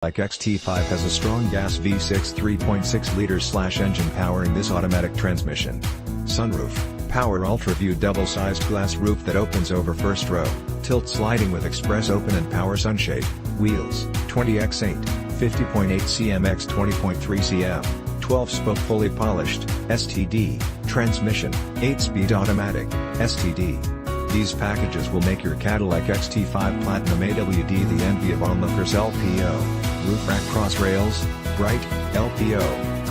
XT5 has a strong gas V6 3.6 liters engine powering this automatic transmission. Sunroof, power UltraView double-sized glass roof that opens over first row, tilt sliding with express open and power sunshade, wheels, 20x8, 50.8 cm x 20.3 cm, 12-spoke fully polished, STD, transmission, 8-speed automatic, STD. These packages will make your Cadillac XT5 Platinum AWD the envy of Onlookers LPO. Roof rack cross rails, bright, LPO,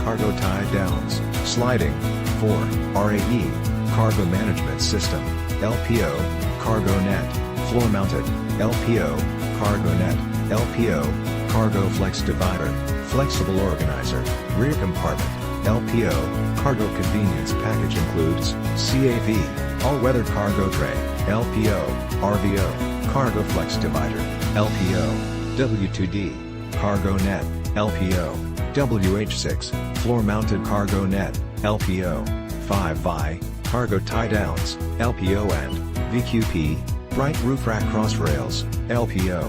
cargo tie downs, sliding, 4, RAE, cargo management system, LPO, cargo net, floor mounted, LPO, cargo net, LPO, cargo flex divider, flexible organizer, rear compartment, LPO, cargo convenience package includes, CAV, all-weather cargo tray, LPO, RVO, cargo flex divider, LPO, W2D, cargo net, LPO, WH6, floor-mounted cargo net, LPO, 5Y, cargo tie-downs, LPO and VQP, bright roof rack cross rails, LPO,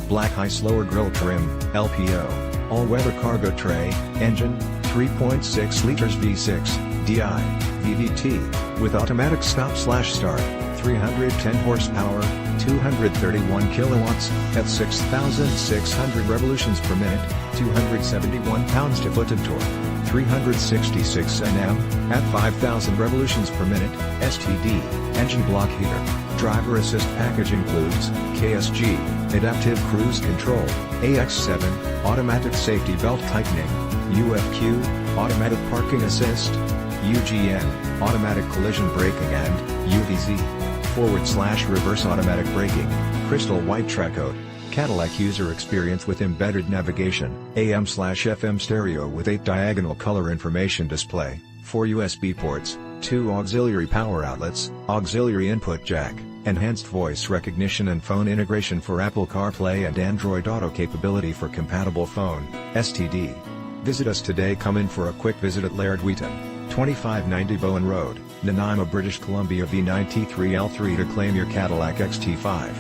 black ICE lower grille trim, LPO, all-weather cargo tray, engine, 3.6 liters V6, DI, VVT, with automatic stop/start, 310 horsepower, 231 kilowatts, at 6,600 revolutions per minute, 271 pounds-to-foot of torque, 366 Nm, at 5,000 revolutions per minute, STD, engine block heater. Driver assist package includes, KSG, adaptive cruise control, AX7, automatic safety belt tightening, UFQ, automatic parking assist, UGN, automatic collision braking and, UVZ, /reverse automatic braking, crystal white tricoat, Cadillac user experience with embedded navigation, AM/FM stereo with 8 diagonal color information display, 4 USB ports, 2 auxiliary power outlets, auxiliary input jack, enhanced voice recognition and phone integration for Apple CarPlay and Android Auto capability for compatible phone, STD. Visit us today. Come in for a quick visit at Laird Wheaton, 2590 Bowen Road, Nanaimo, British Columbia V93L3 to claim your Cadillac XT5.